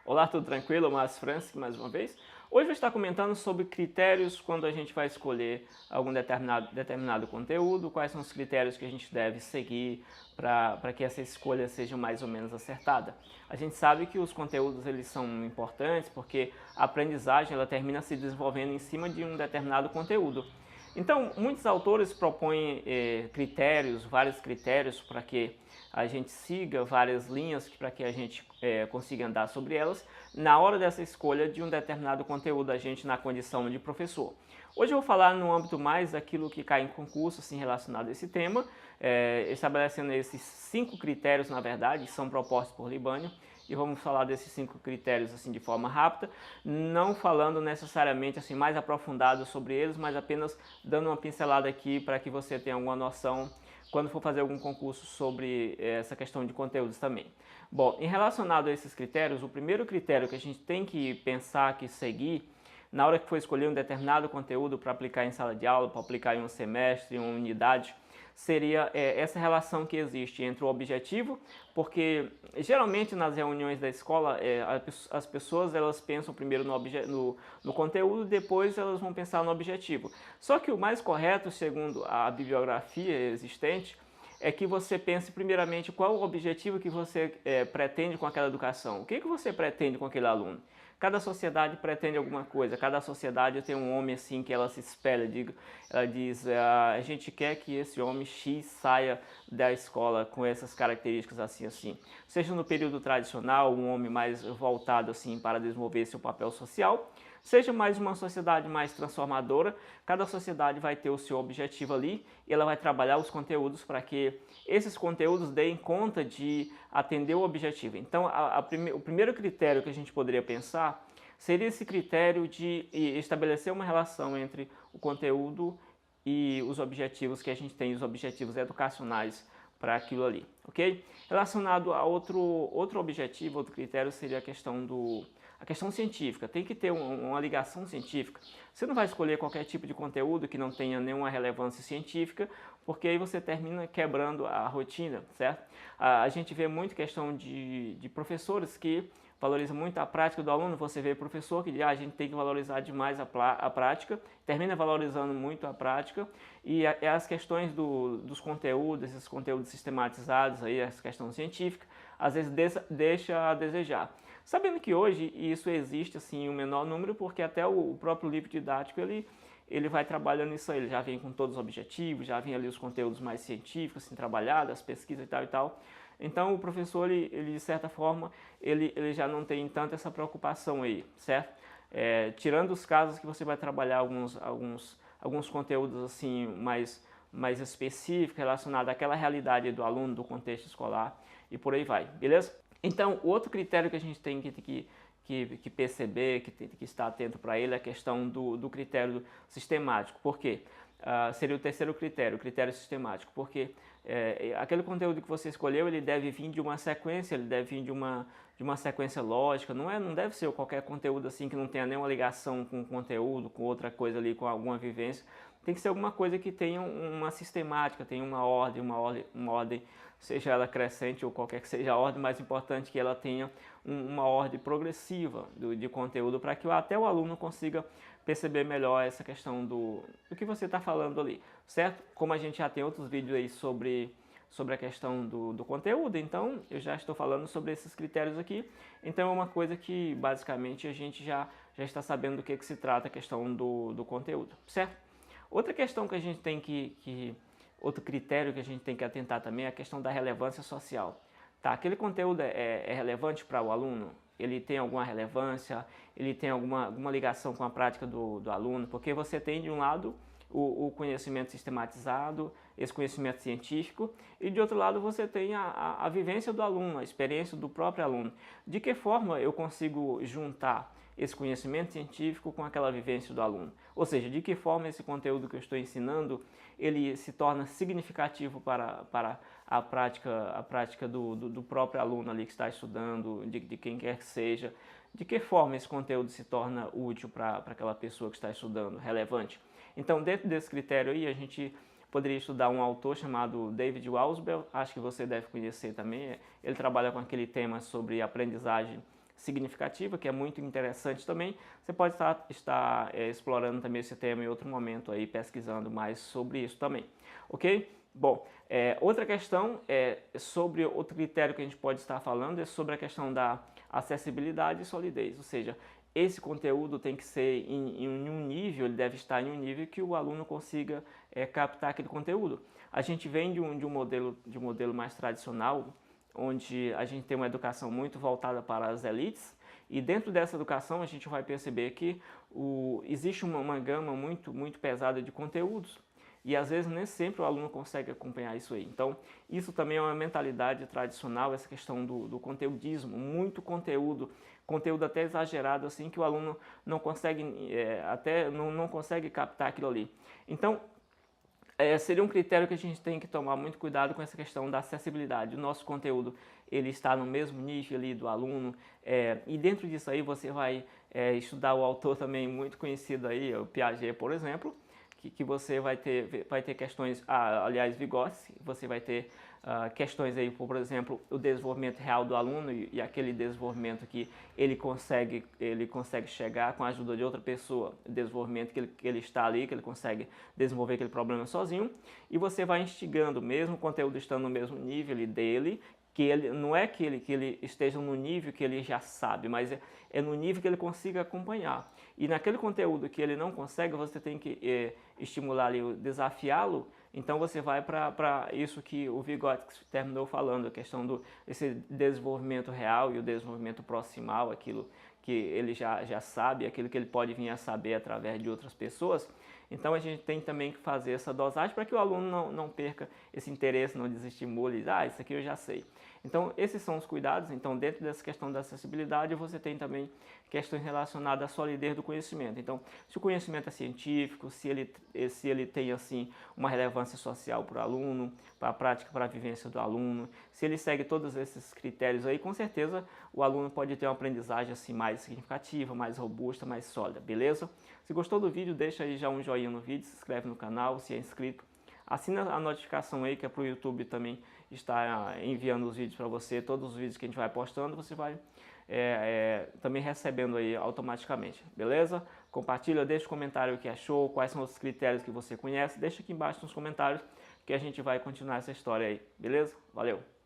Olá, tudo tranquilo? Márcio Francis, mais uma vez. Hoje eu vou estar comentando sobre critérios quando a gente vai escolher algum determinado conteúdo, quais são os critérios que a gente deve seguir para que essa escolha seja mais ou menos acertada. A gente sabe que os conteúdos eles são importantes porque a aprendizagem ela termina se desenvolvendo em cima de um determinado conteúdo. Então, muitos autores propõem vários critérios para que a gente siga várias linhas para que a gente consiga andar sobre elas na hora dessa escolha de um determinado conteúdo, a gente na condição de professor. Hoje eu vou falar no âmbito mais daquilo que cai em concurso assim, relacionado a esse tema, estabelecendo esses 5 critérios, na verdade, que são propostos por Libânio, e vamos falar desses 5 critérios assim de forma rápida, não falando necessariamente assim mais aprofundado sobre eles, mas apenas dando uma pincelada aqui para que você tenha alguma noção quando for fazer algum concurso sobre essa questão de conteúdos também. Bom, em relacionado a esses critérios, o primeiro critério que a gente tem que pensar, que seguir, na hora que for escolher um determinado conteúdo para aplicar em sala de aula, para aplicar em um semestre, em uma unidade, seria essa relação que existe entre o objetivo, porque geralmente nas reuniões da escola as pessoas elas pensam primeiro no conteúdo, depois elas vão pensar no objetivo. Só que o mais correto, segundo a bibliografia existente, é que você pense primeiramente qual o objetivo que você pretende com aquela educação. O que você pretende com aquele aluno? Cada sociedade pretende alguma coisa, cada sociedade tem um homem assim que ela se espelha, ela diz, a gente quer que esse homem X saia da escola com essas características assim. Seja no período tradicional, um homem mais voltado assim para desenvolver seu papel social, seja mais uma sociedade mais transformadora, cada sociedade vai ter o seu objetivo ali e ela vai trabalhar os conteúdos para que esses conteúdos deem conta de atender o objetivo. Então, o primeiro critério que a gente poderia pensar seria esse critério de estabelecer uma relação entre o conteúdo e os objetivos que a gente tem, os objetivos educacionais para aquilo ali, ok? Relacionado a outro objetivo, outro critério seria a questão científica, tem que ter uma ligação científica. Você não vai escolher qualquer tipo de conteúdo que não tenha nenhuma relevância científica, porque aí você termina quebrando a rotina, certo? A gente vê muito questão de professores que valorizam muito a prática do aluno, você vê professor que diz, a gente tem que valorizar demais a prática, termina valorizando muito a prática, e as questões dos conteúdos, esses conteúdos sistematizados, aí, essa questão científica, às vezes deixa a desejar. Sabendo que hoje isso existe assim, em um menor número, porque até o próprio livro didático ele vai trabalhando isso aí, ele já vem com todos os objetivos, já vem ali os conteúdos mais científicos, assim, trabalhados, as pesquisas e tal. Então o professor, ele de certa forma, ele já não tem tanto essa preocupação aí, certo? Tirando os casos que você vai trabalhar alguns conteúdos assim mais específicos, relacionados àquela realidade do aluno, do contexto escolar e por aí vai, beleza? Então, outro critério que a gente tem que perceber, que tem que estar atento para ele, é a questão do critério sistemático. Por quê? Seria o terceiro critério, o critério sistemático, porque aquele conteúdo que você escolheu, ele deve vir de uma sequência, ele deve vir de uma sequência lógica, não deve ser qualquer conteúdo assim que não tenha nenhuma ligação com o conteúdo, com outra coisa ali, com alguma vivência. Tem que ser alguma coisa que tenha uma sistemática, tenha uma ordem, seja ela crescente ou qualquer que seja a ordem, mais importante que ela tenha uma ordem progressiva de conteúdo para que até o aluno consiga perceber melhor essa questão do que você está falando ali, certo? Como a gente já tem outros vídeos aí sobre a questão do conteúdo, então eu já estou falando sobre esses critérios aqui, então é uma coisa que basicamente a gente já está sabendo do que se trata a questão do conteúdo, certo? Outra questão que a gente tem outro critério que a gente tem que atentar também é a questão da relevância social. Tá, aquele conteúdo é relevante para o aluno? Ele tem alguma relevância? Ele tem alguma ligação com a prática do aluno? Porque você tem de um lado o conhecimento sistematizado, esse conhecimento científico, e de outro lado você tem a vivência do aluno, a experiência do próprio aluno. De que forma eu consigo juntar esse conhecimento científico com aquela vivência do aluno? Ou seja, de que forma esse conteúdo que eu estou ensinando, ele se torna significativo para a prática do próprio aluno ali que está estudando, de quem quer que seja. De que forma esse conteúdo se torna útil para aquela pessoa que está estudando, relevante? Então, dentro desse critério aí, a gente poderia estudar um autor chamado David Wausbel, acho que você deve conhecer também. Ele trabalha com aquele tema sobre aprendizagem significativa, que é muito interessante também. Você pode estar explorando também esse tema em outro momento, aí, pesquisando mais sobre isso também, ok? Bom, outra questão sobre outro critério que a gente pode estar falando é sobre a questão da acessibilidade e solidez, ou seja, esse conteúdo tem que ser em um nível, ele deve estar em um nível que o aluno consiga captar aquele conteúdo. A gente vem de um modelo mais tradicional, onde a gente tem uma educação muito voltada para as elites, e dentro dessa educação a gente vai perceber que existe uma gama muito pesada de conteúdos, e às vezes nem sempre o aluno consegue acompanhar isso aí. Então, isso também é uma mentalidade tradicional, essa questão do conteudismo, muito conteúdo até exagerado, assim, que o aluno não consegue, não consegue captar aquilo ali. Então, seria um critério que a gente tem que tomar muito cuidado com essa questão da acessibilidade. O nosso conteúdo, ele está no mesmo nível ali do aluno, e dentro disso aí você vai estudar o autor também muito conhecido aí, o Piaget, por exemplo, que você vai ter questões, aliás, Vygotsky, você vai ter questões aí, por exemplo, o desenvolvimento real do aluno e aquele desenvolvimento que ele consegue chegar com a ajuda de outra pessoa, o desenvolvimento que ele está ali, que ele consegue desenvolver aquele problema sozinho, e você vai instigando, mesmo o conteúdo estando no mesmo nível ali dele, que ele não é que ele esteja no nível que ele já sabe, mas é no nível que ele consiga acompanhar. E naquele conteúdo que ele não consegue, você tem que estimular ali, desafiá-lo. Então você vai para isso que o Vygotsky terminou falando, a questão esse desenvolvimento real e o desenvolvimento proximal, aquilo que ele já sabe, aquilo que ele pode vir a saber através de outras pessoas. Então a gente tem também que fazer essa dosagem para que o aluno não perca esse interesse, não desestimule, isso aqui eu já sei. Então esses são os cuidados. Então dentro dessa questão da acessibilidade você tem também questões relacionadas à solidez do conhecimento. Então se o conhecimento é científico, se ele tem assim uma relevância social para o aluno, para a prática, para a vivência do aluno, se ele segue todos esses critérios aí, com certeza o aluno pode ter uma aprendizagem assim mais significativa, mais robusta, mais sólida, beleza? Se gostou do vídeo, deixa aí já um joinha no vídeo, se inscreve no canal, se é inscrito. Assina a notificação aí, que é para o YouTube também estar enviando os vídeos para você. Todos os vídeos que a gente vai postando, você vai também recebendo aí automaticamente, beleza? Compartilha, deixa um comentário o que achou, quais são os critérios que você conhece. Deixa aqui embaixo nos comentários que a gente vai continuar essa história aí, beleza? Valeu!